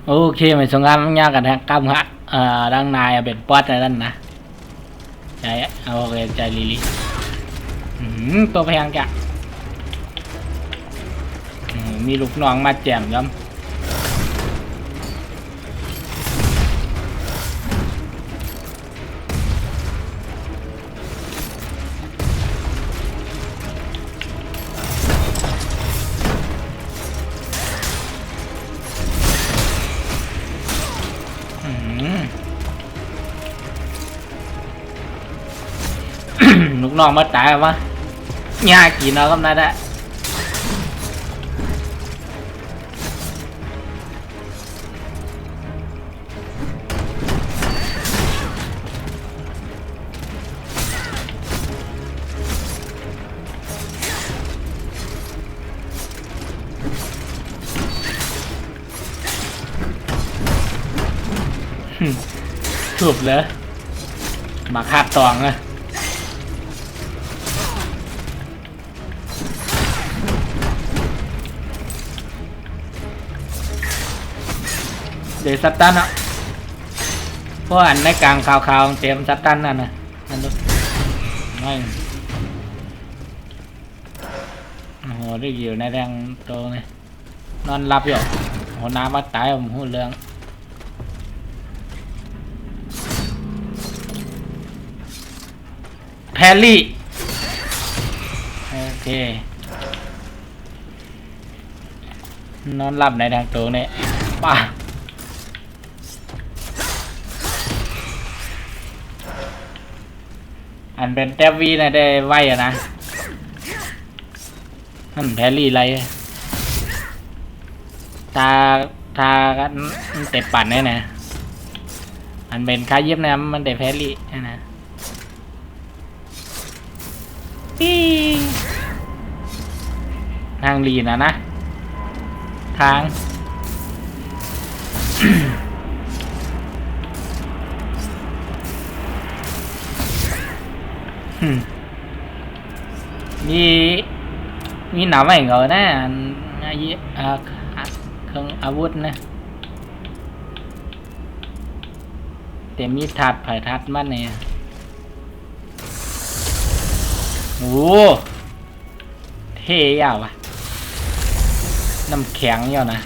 โอเคไม่สงครามยากกันแท็กกำฮะดังนายเป็นป๊อดอะไรนั่นนะใจโอเคใจลิตัวแพงจ้ะมีลูกน้องมาแจมย้ำลูกน้องมาตายมายากี่น้องก็น่าได้ถูกเลยมาคาดตองเลยเดี๋ยวสตันอ่ะเพราะอันในกลางข่าวๆเตรียมสตันนั่นนะนั่นดูไม่โอ้โหได้อยู่ในแรงโตเลยนอนรับอยู่โหน้ำมาตายผมพูดเรื่องแพรลี่โอเคนอนรับในทางตัวเนี่ยป่ะอันเป็นแทบวีนะได้ไว้อะนะนั่นแพรลี่ไรทากันเตะปั่นเนี่ยนะอันเป็นค่าเย็บนะมันเตะแพรลี่นะทางลีนะทางมีหนาวไม่เหรอนะเครื่องอาวุธนะแต่มีถาดไผ่ทัดมันเนี่ยโอ้เท่ยาวะน้ำแข็งเยอะนะ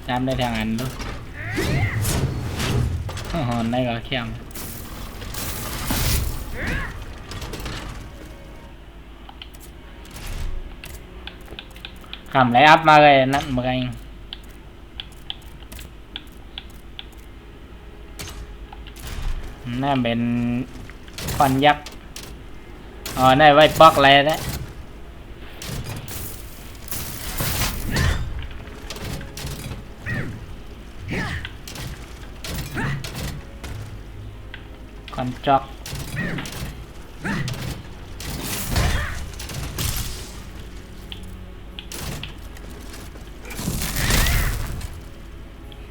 จำได้ทางอันด้วยหอนได้ก็เข้มคำไรอัพมาเลยนั่นมาเองน่าเป็นควันยักษ์อ๋อได้ไว้บล็อกอะไรนะควันจ็อก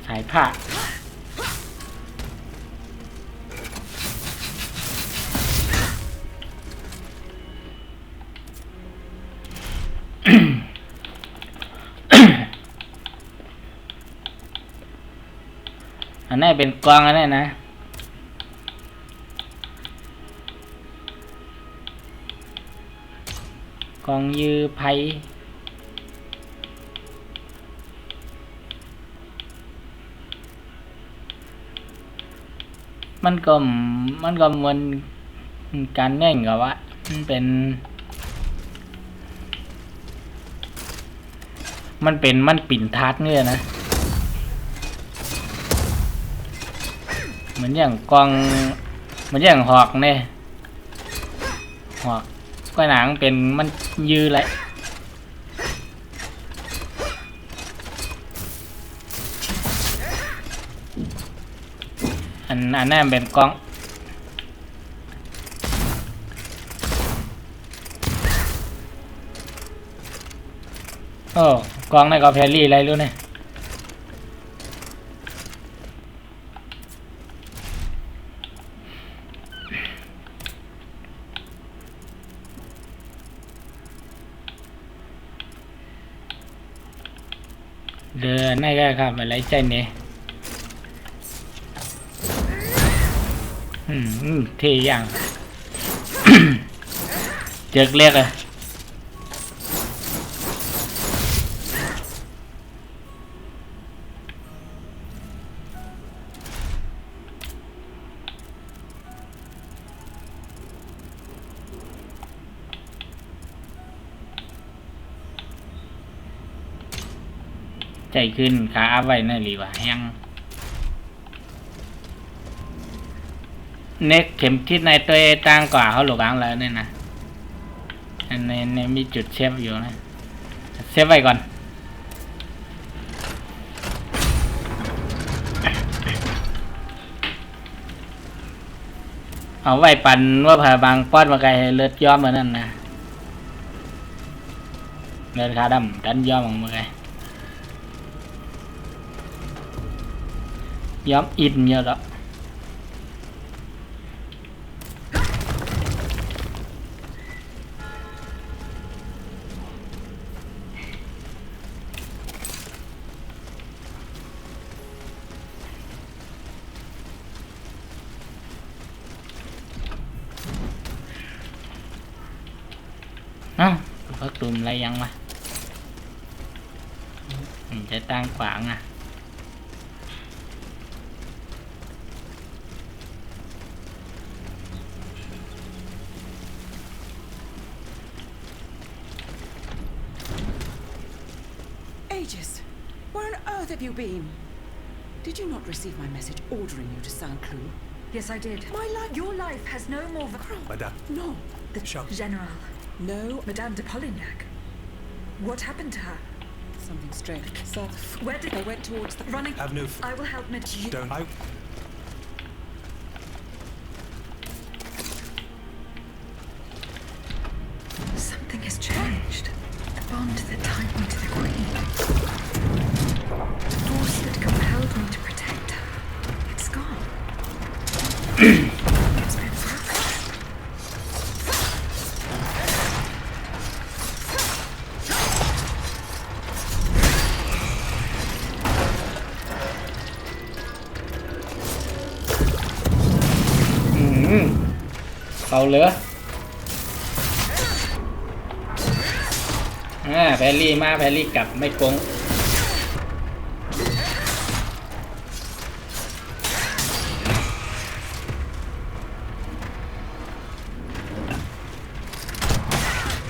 สายผ้าอันนี้เป็นกองอันนี้นะกองยือไผ่มันก็เหมือนการแน่งกับว่ามันเป็นมันปิ่นทัดเนี่ยนะเหมือนอย่างกองเหมือนอย่างหอกเนี่ยหอกก็หนังเป็นมันยืดเลยอันนั้นเป็นกองโอ้กองนี่ก็แพรลี่อะไรรู้เนี่ย เดินได้ก็ครับอะไรใจเนี่ยเที่อย่าง เจอเรียกเลยใจขึ้นขาอัพไว้นั่นหรือว่ายังเน็กเข็มทิศในตัวตั้งกว่าเขาหลบอ้างแล้วเนี่ยนะในมีจุดเชฟอยู่นะเซฟไว้ก่อนเอาไว้ปั่นว่าผ่าบางป้อนมาไกลเลือดย้อมเหมือนนั่นนะเลือดขาดำดันย้อมออกมาไกลย้อมอินเยอะแล้วพักตุ่มอะไรยังวะจะตั้งขวางอ่ะWhere on earth have you been? Did you not receive my message ordering you to Saint-Cloud? Yes, I did. My life... Your life has no more... Madame. No. The General. No. Madame de Polignac. What happened to her? Something strange. Sir, where did... They went towards the... Running... Have no... I will help Madame... Don't... Something has changed. The bond that tied me to the Queen. The force that compelled me to protect her. It's gone. It's been broken. Tàu lửa แพรรี่มาแพรรี่กลับไม่โกง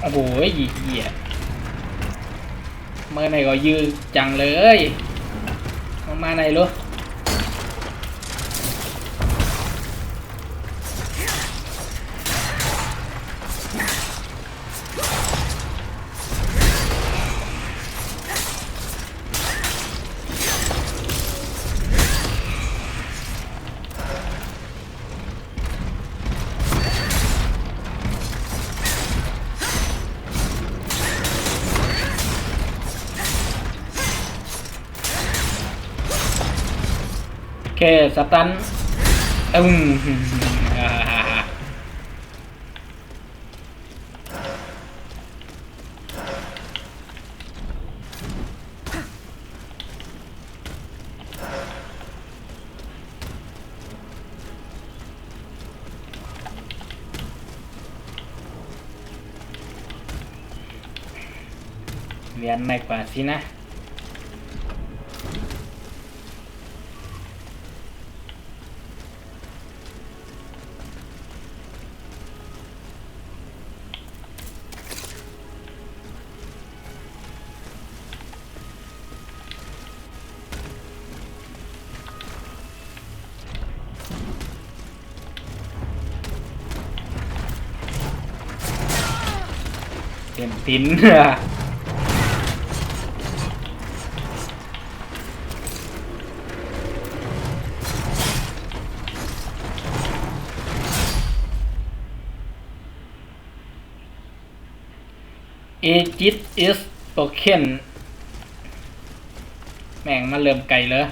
โอ้โหเหี้ยเมื่อไหร่ก็ยืดจังเลยมาไหนลูกโอเคสตันเรียนไม่กว่าสินะเต็มติ้นเอจิตอิสโตเคนแม่งมันเริ่มไกลเลย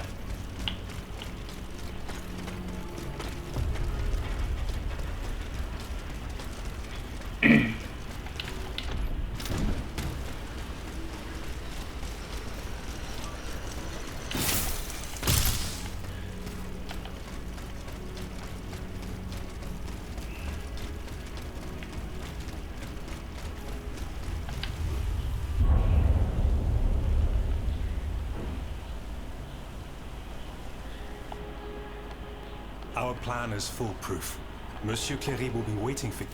Our plan is foolproof. Monsieur Cléry will be waiting for you.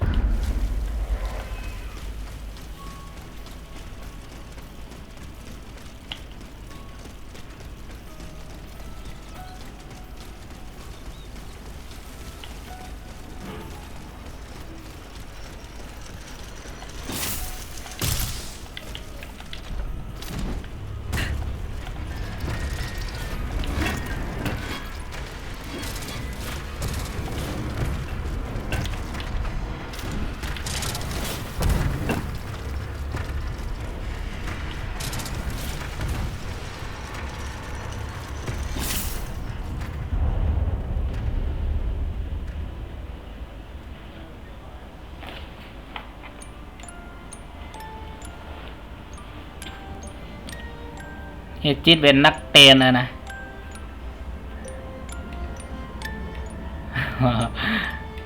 เฮจิตเป็นนักเตนนะ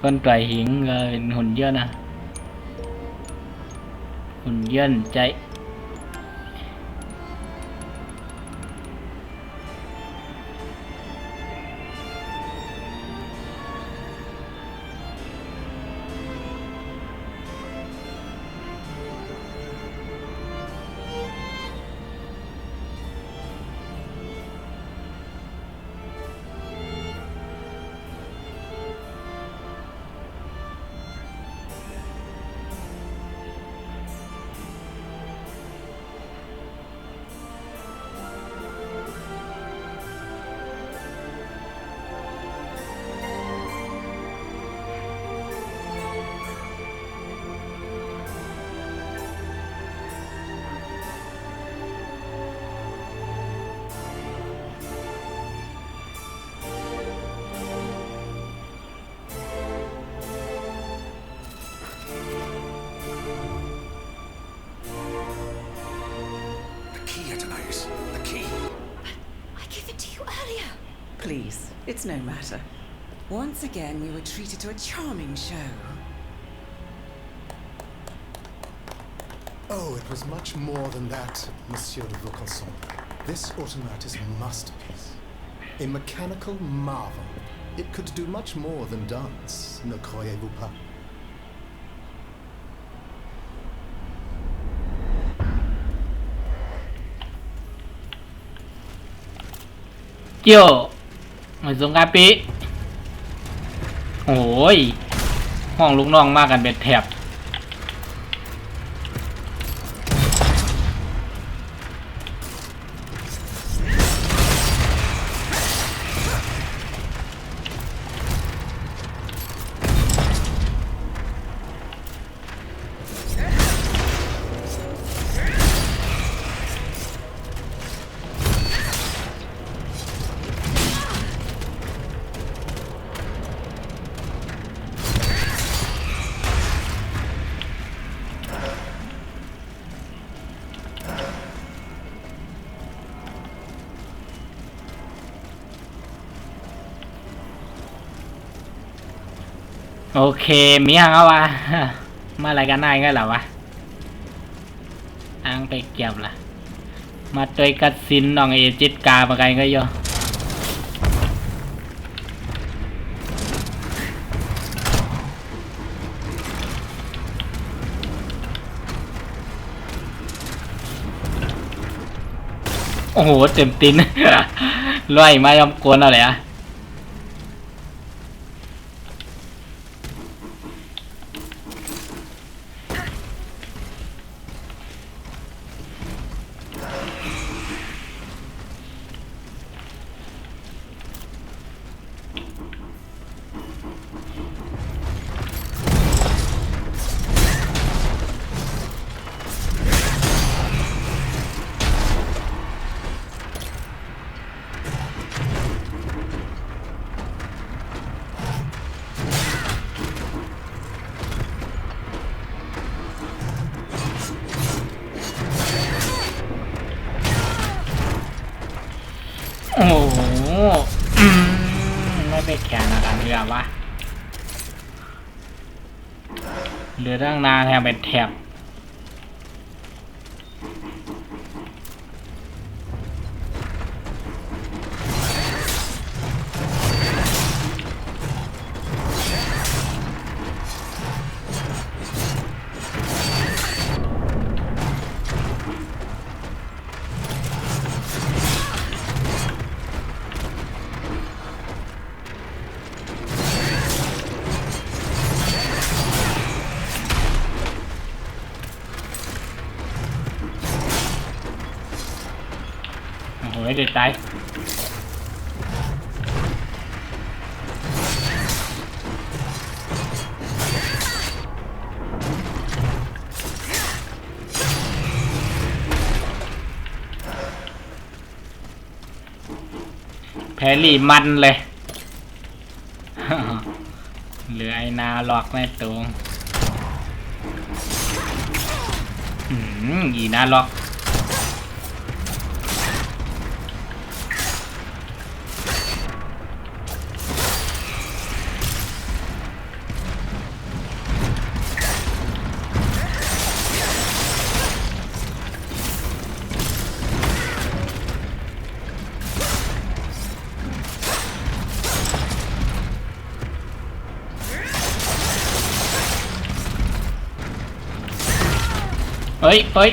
คนต่อยหิงเป็นหุ่นเยอะนะหุ่นเยินใจPlease, it's no matter. Once again, we were treated to a charming show. Oh, it was much more than that, Monsieur de Vaucanson. This automat is a masterpiece. A mechanical marvel. It could do much more than dance, ne croyez-vous pas? Yo, เหมือนสงกรานต์ปีโอ้ยห้องลูกน้องมากกันเบ็ดแถบโอเคมีหางเอาวะมาอะไรกันนายกันเหรอวะอ้างไปเก็บล่ะมาเตยกัดสินน้องเอจิตกาประกันก็โยโอ้โหเต็มติน ลอยมายอมกวนอะไรอ่ะโอ้โหไม่ไปแข่งกันเรือวะเรือตั้งนานแถมเป็นแถบ โหเดือดตายแพรรี่มันเลย เหลือไอ้นาล็อกแม่ตรงอีนาล็อกเฮ้ยเฮ้ย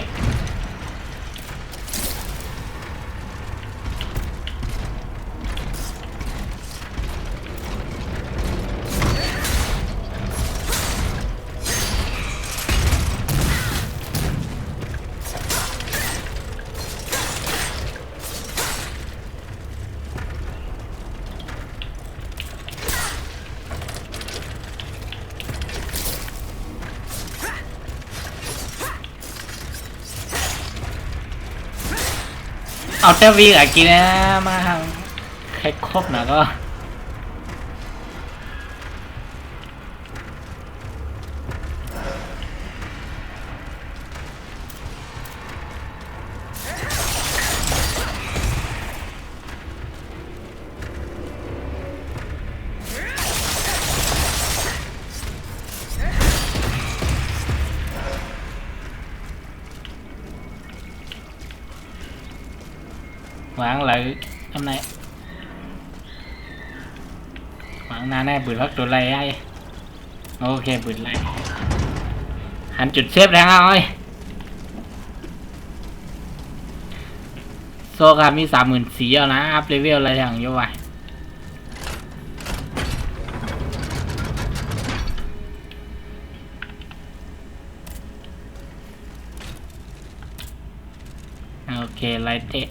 เอาแต่วีอะกินนะมาใครครบนะก็วางเลยทำไงวางหน้าแน่ปืนพักตัวไรไอ้โอเคปืนไรหันจุดเซฟแล้วเอาไอ้โซกามี34,000แล้วนะอัพเลเวลอะไรอย่างเยอะว่ะโอเคไลท์เตะ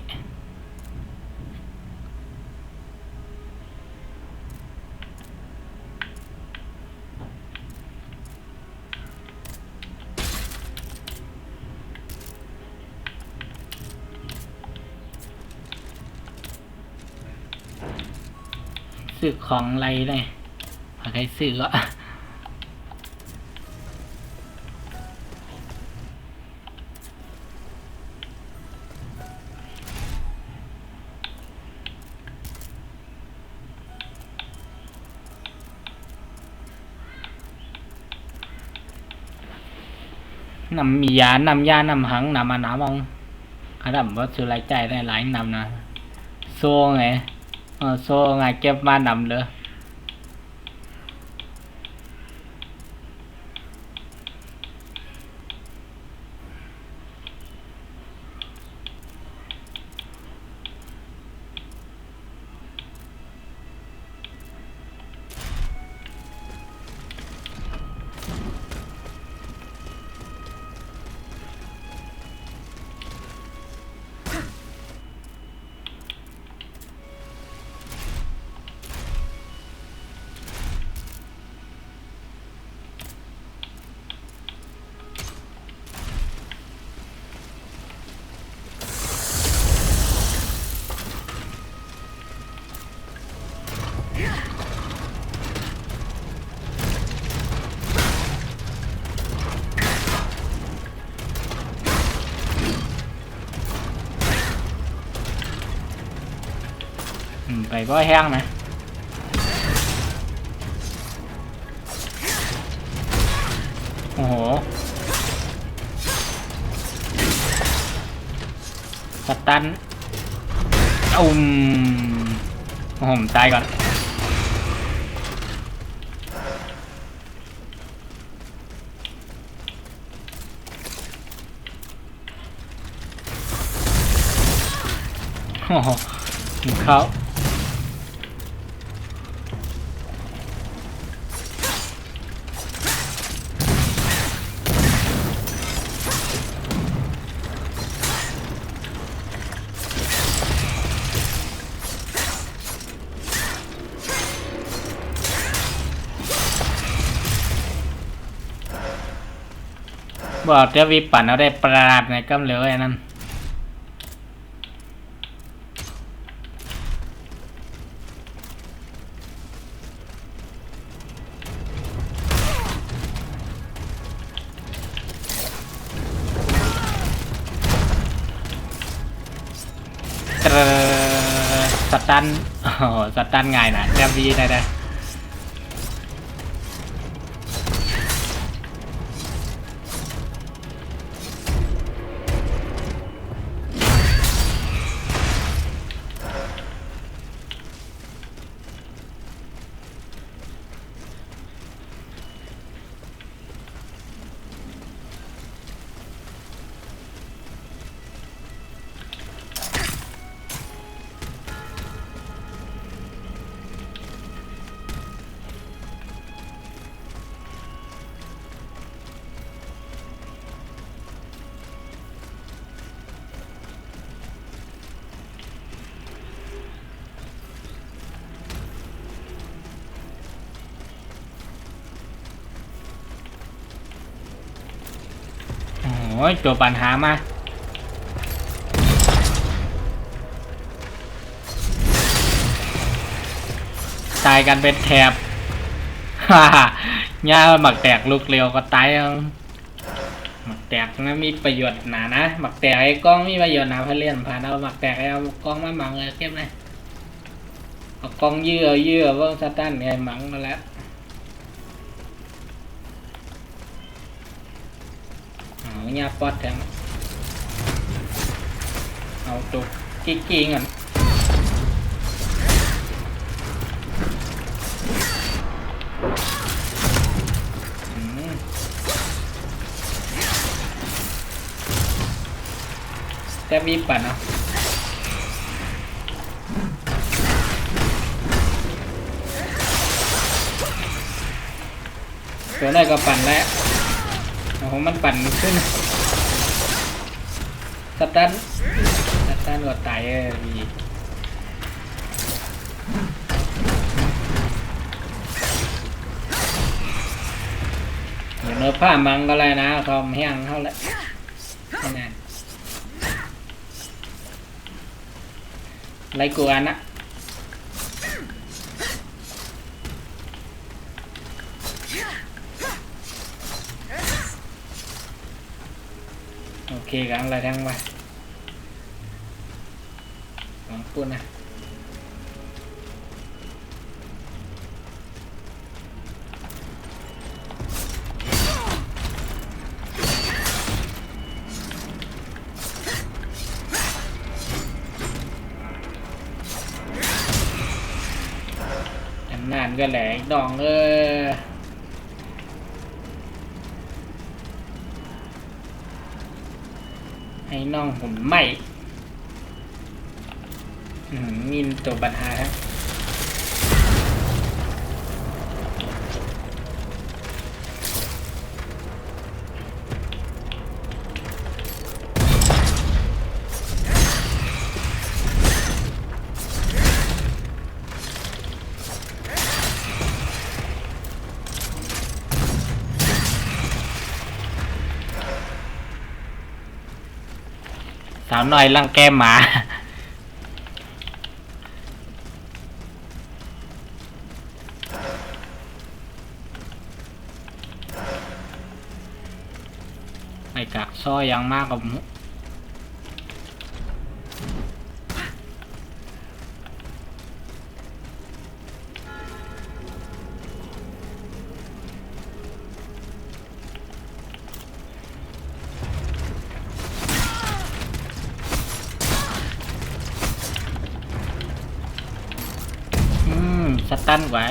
ซื้อของอะไรเลยพอใครซื้อก็นำมียานำยานำหังนำมาหนามองขนาดว่าซื้อรายจ่ายได้หลายนำนะโซ่ไงโซ่ไงเก็บมานำเลยไปก็แห้งนะโอ้โหสตันผมตายก่อนโอ้โหเขา บอกจะวิปั่นเอาได้ปราดในกำเหลวไอ้นั่นสตันโอ้โหสตันง่ายนะแจมวีได้โอ้ยตัวปัญหามาตายกันเป็นแถบ ฮ่าย่าหมักแตกลุกเร็วก็ตายเอาหมักแตกนะมีประโยชน์หนานะหมักแตกไอ้กล้องมีประโยชน์หนาเพื่อเลี่ยนผ่านเอาหมักแตกไอ้เอากล้องมาหมังเลยเก็บเลยเอากล้องเยื่อเบิ้งสตันไอ้หมังมาแล้วเอาปอดแทงเอาตัวกิ๊กๆก่อนแต่มีปั่นเนาะตัวไหนก็ปั่นแล้วโอ้โหมันปั่นขึ้นสตันก็ตายดีเนื้อผ้ามังก็เลยนะคอมแห้งเท่าไหร่นี่นะไรกูอันนะโอเคกันอะไรทั้งไปลองพูดนะนานก็แหลกดองให้น้องหุ่นไหมมีตัวปัญหาครับสาวน้อยรังแกหมาไอ้กักซ้อยยังมากกับสตันไว้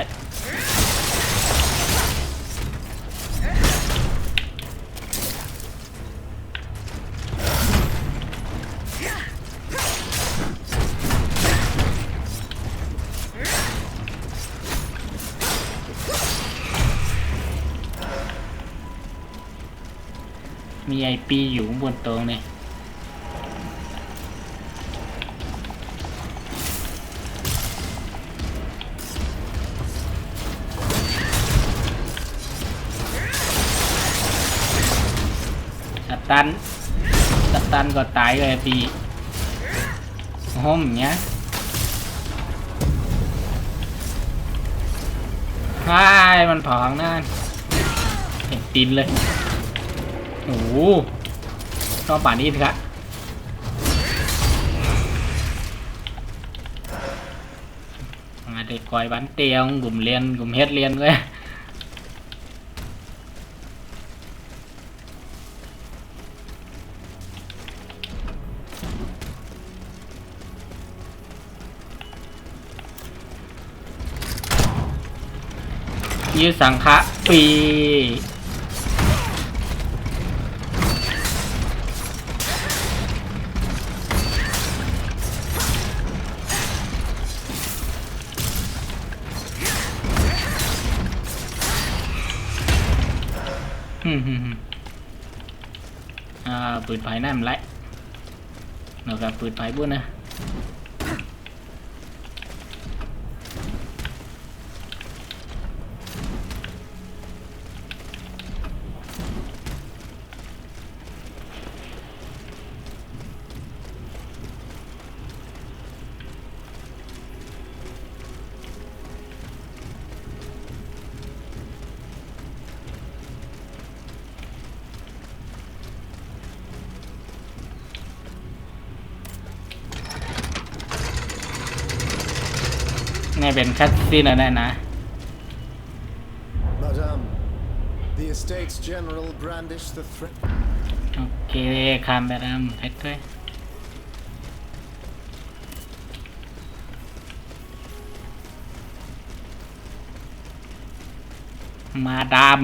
มีไอปีอยู่บนโต๊ะเนี่ย ตันก็ตายเลยปีห้มเนี้ยใช่มันเผาข้างหน้าเห็นตีนเลยโอ้โหต้องป่านนี้สิครับมาเด็กคอยbắn tiêu gùm liền gùm hết liềnเลยยืดสังฆะปีปืนไฟนั่นมันไรเนาะกับปืนไฟบุ้นนะนี่เป็นคัตซีนอะไรนะ Madame, the Estates General brandish the threat. โอเคคามแบบนั้นเพชรด้วยมาดาม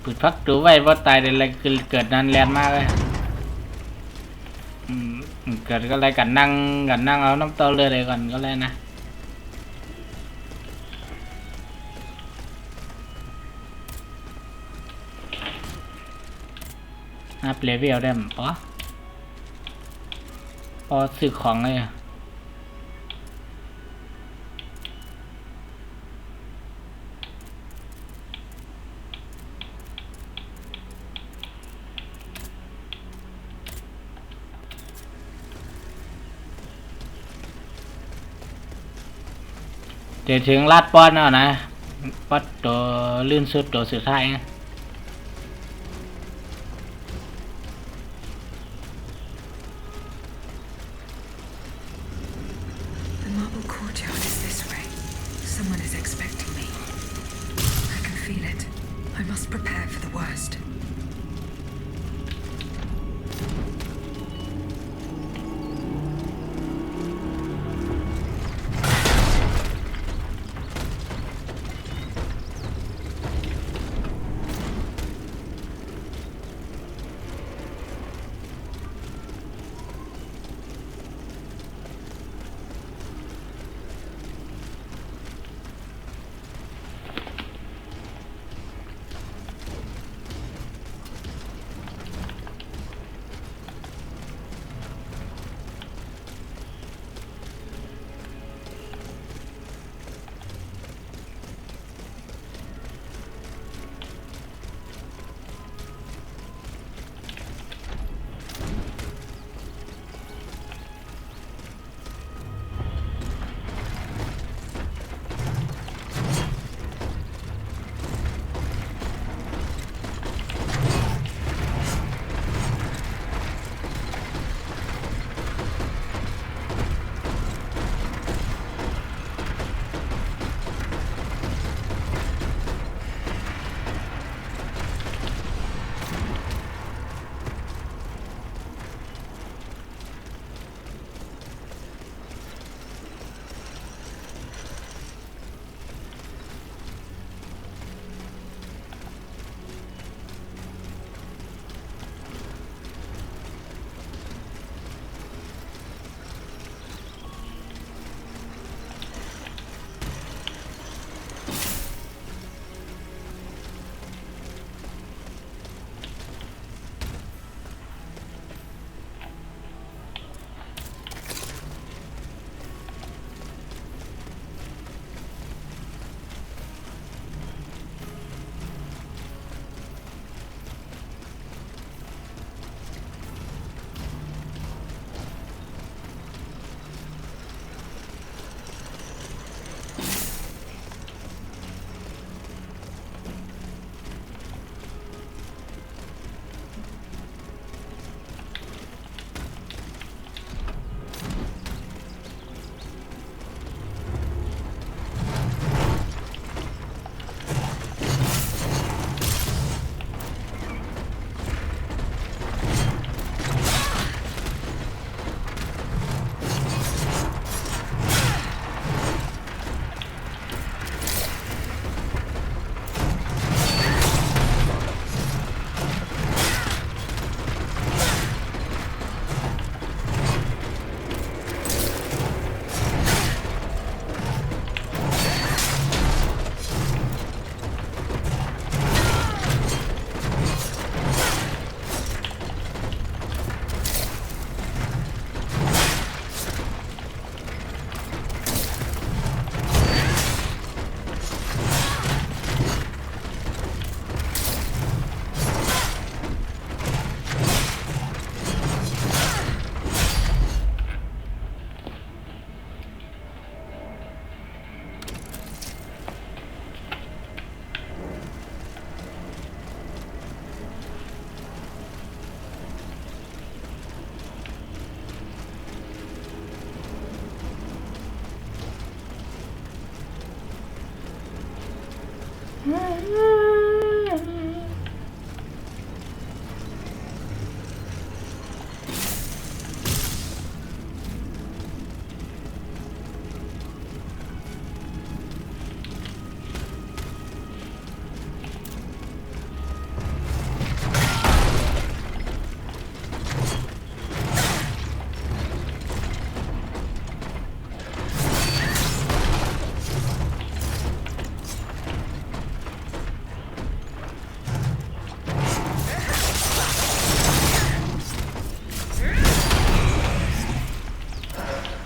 ปืดพักดูไว้ว่าตายอะไรคือเกิดนานแลนมากเลยเกิดก็เลยกันนั่งเอาน้ำเต้าเรือเลยก่อนก็เลยนะอัพเลเวลได้มั้ยพอซื้อของเลยเดี๋ยวถึงลาดป้อนแล้วนะป้อนตัวลื่นสุดตัวสุดท้ายนะ The marble courtyard is this way. Someone is expecting me. I can feel it. I must prepare for the worst.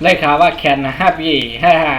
ได้ข่าวว่าแคนฮับยี่ฮ่าฮ่า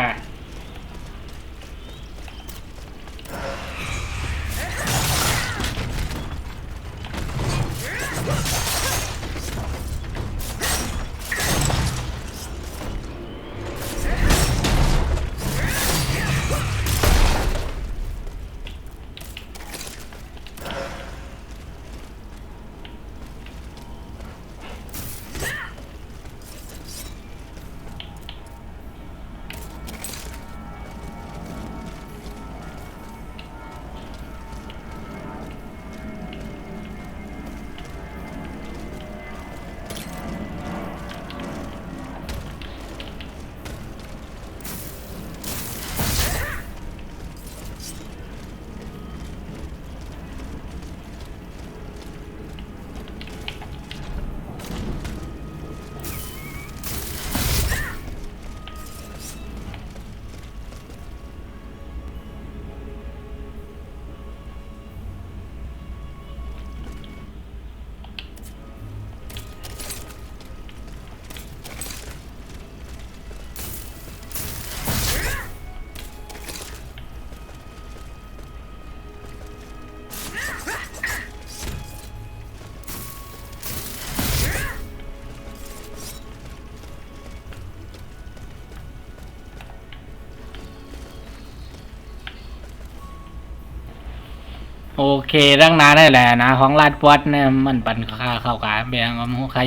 โอเคตั้งนานได้แหละนะของลาดปอดเนี่ยมันบันค่าเข้ากาเบียงกับข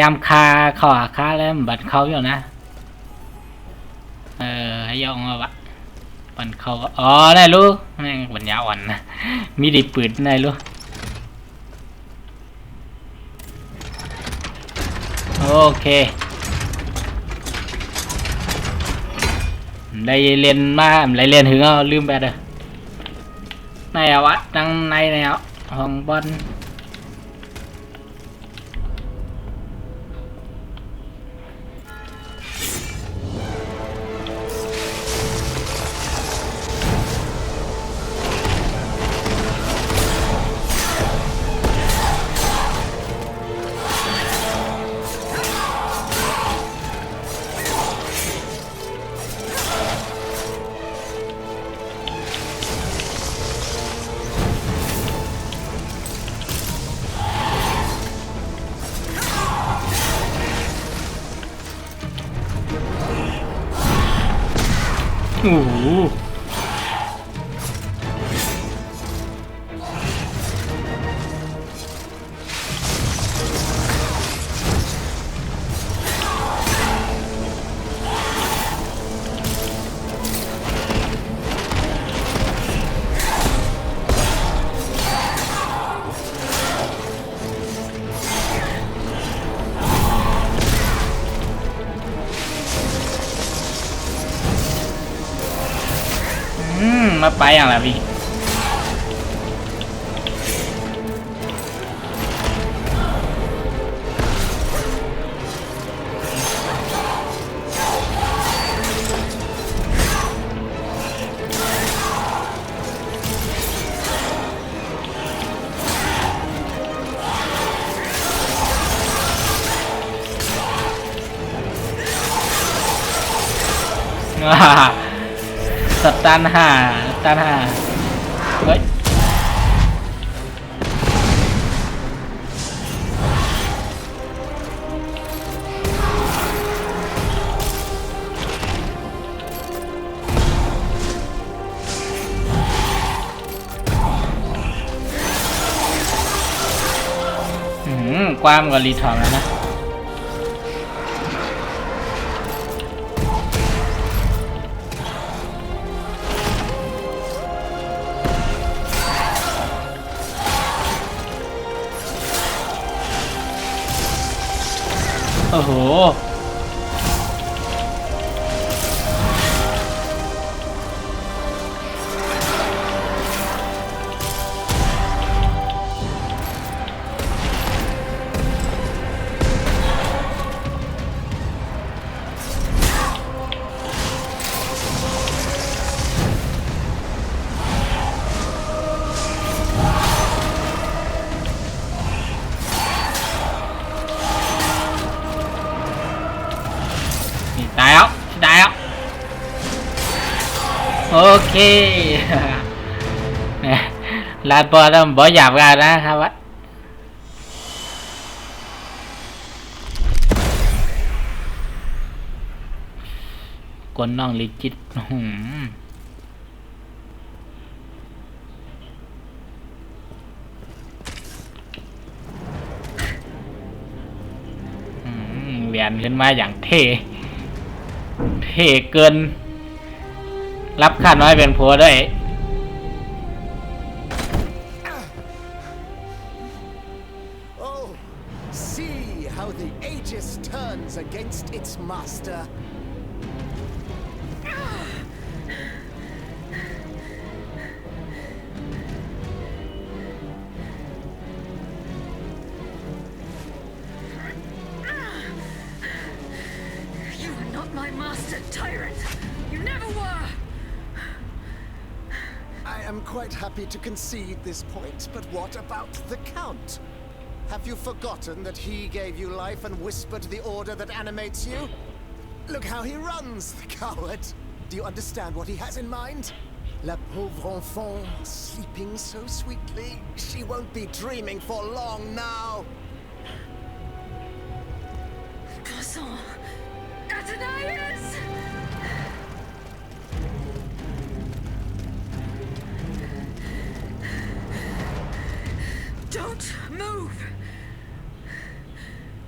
ยำคาเข้าคาแล้วมันบันเข้าอยู่นะให้ยองเอาวะบันเข้าอ๋อได้รู้แม่งปัญญาอ่อนนะมีดิปืนได้รู้โอเคได้เรียนมาได้เรียนถึงเอาลืมไปเลยในอวะดังในแล้วห้องบอลโอ้โหมาไปอย่างไรพี่สตันห้าเฮ้ยความกับรีทอมแล้วนะโอ้โห โอเค ลาดบอต้องบ่หยาบกันนะครับวะกนน้องลิจิตแหวนขึ้นมาอย่างเท่เกิน รับข้าน้อยเป็นผัวด้วย Oh, see how the Aegis turns against its master. You are not my master, tyrant. You never were. I am quite happy to concede this point, but what about the Count? Have you forgotten that he gave you life and whispered the order that animates you? Look how he runs, the coward. Do you understand what he has in mind? La pauvre enfant, sleeping so sweetly. She won't be dreaming for long now. Croissant. Athenaius! Don't move!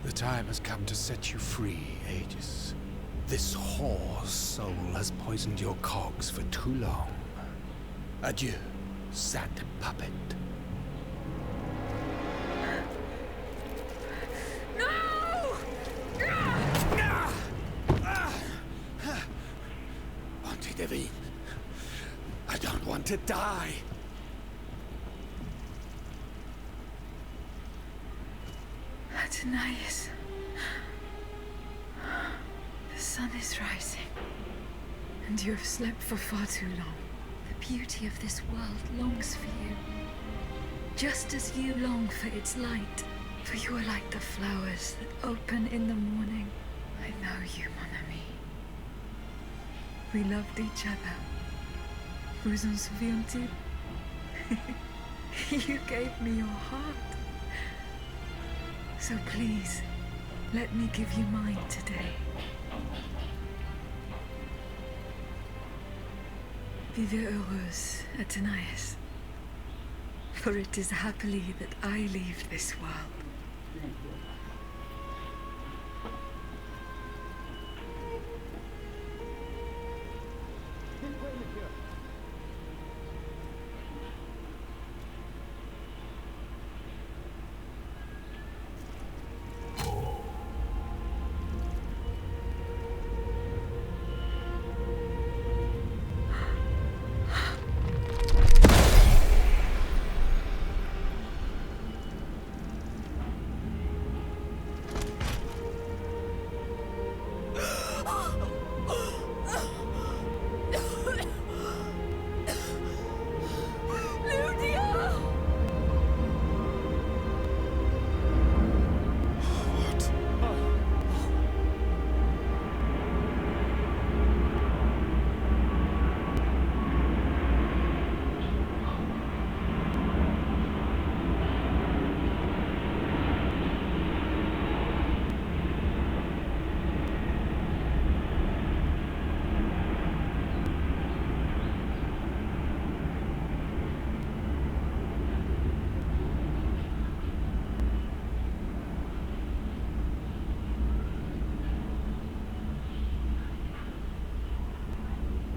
The time has come to set you free, Aegis. This whore's soul has poisoned your cogs for too long. Adieu, sad puppet. No! Auntie Devine, I don't want to die. Athenaius. The sun is rising, and you have slept for far too long. The beauty of this world longs for you, just as you long for its light. For you are like the flowers that open in the morning. I know you, mon ami. We loved each other. Vous en souviens-tu? You gave me your heart. So please, let me give you mine today. Vivez heureuse, Athenaius. For it is happily that I leave this world.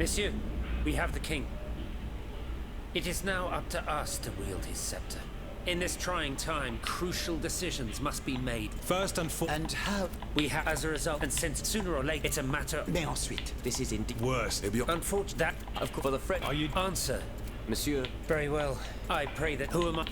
Monsieur, we have the king. It is now up to us to wield his scepter. In this trying time, crucial decisions must be made. First and foremost. And how? We have, as a result, and since sooner or later, it's a matter. Mais ensuite, this is indeed. Worse, they'll be. Unfortunate that, Of course, for the French. are you answer? Monsieur, Very well. I pray that. Who am I?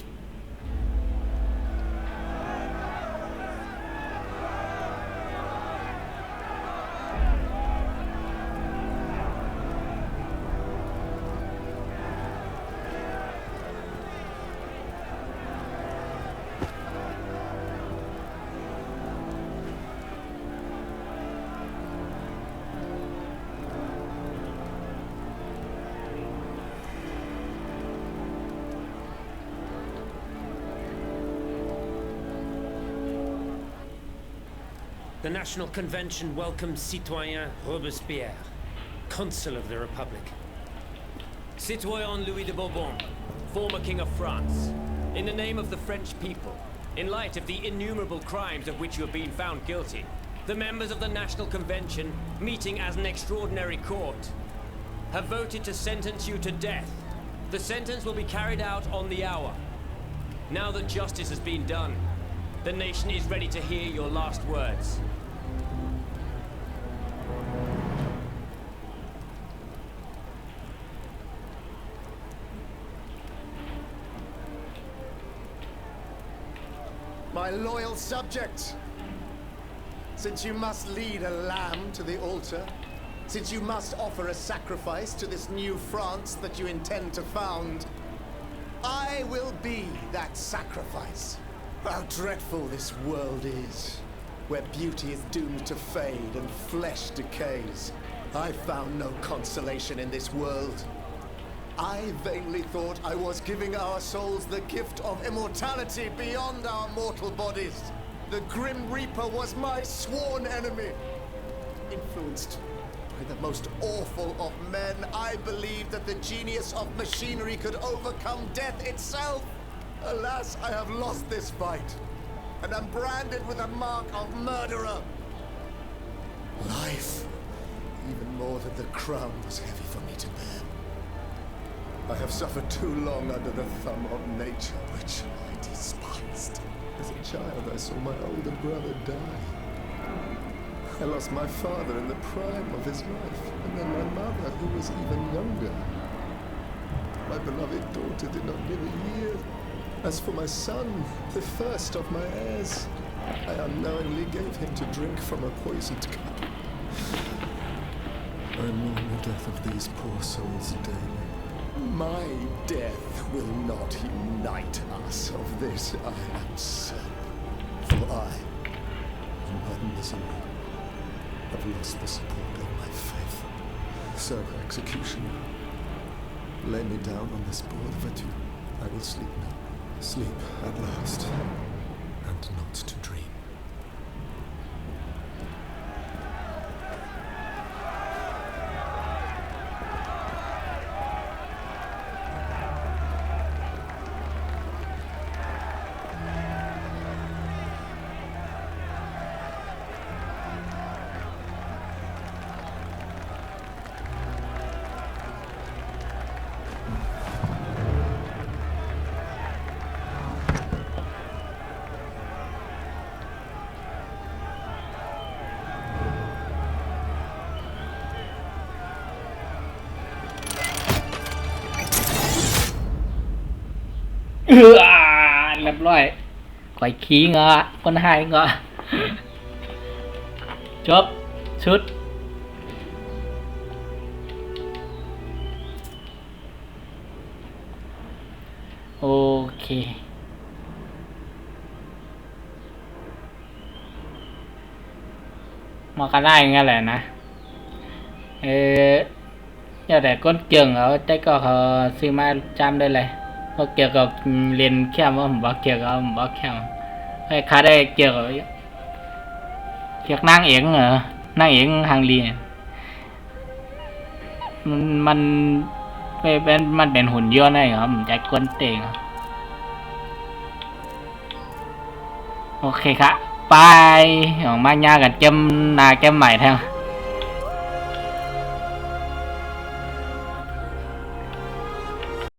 The National Convention welcomes Citoyen Robespierre, Consul of the Republic. Citoyen Louis de Bourbon, former King of France, in the name of the French people, in light of the innumerable crimes of which you have been found guilty, the members of the National Convention, meeting as an extraordinary court, have voted to sentence you to death. The sentence will be carried out on the hour. Now that justice has been done, the nation is ready to hear your last words. My loyal subjects, since you must lead a lamb to the altar, since you must offer a sacrifice to this new France that you intend to found, I will be that sacrifice. How dreadful this world is, where beauty is doomed to fade and flesh decays. I found no consolation in this world. I vainly thought I was giving our souls the gift of immortality beyond our mortal bodies. The Grim Reaper was my sworn enemy. Influenced by the most awful of men, I believed that the genius of machinery could overcome death itself. Alas, I have lost this fight, and am branded with the mark of murderer. Life, even more than the crown, was heavy for me to bear. I have suffered too long under the thumb of nature, which I despised. As a child, I saw my older brother die. I lost my father in the prime of his life, and then my mother, who was even younger. My beloved daughter did not live a year. As for my son, the first of my heirs, I unknowingly gave him to drink from a poisoned cup. I mourn the death of these poor souls daily. My death will not unite us, of this I am certain. For I, in my misery, have lost the support of my faith. Sir Executioner, lay me down on this board of adieu. I will sleep now. Sleep at last, and not to dream.เรียบร้อยข่อยขี้เงาะคนหายเงาะจบชุดโอเคมากันได้งั้นแหละนะอย่าแต่ก้นเกี่ยงเอาแต่ก็เขาซื้อมาจำได้เลยว่าเกี่ยวกับเรียนแค่ว่าผมบอกเกี่ยวกับผมบอกแค่ให้ค้าได้เกี่ยวกับเกี่ยวกับนางเอกเหรอนางเอกฮังลีมันเป็นหุ่นยนต์ได้เหรอผมจะกวนเต่งโอเคครับไปออกมาญากันเกมหน้าเกมใหม่แท้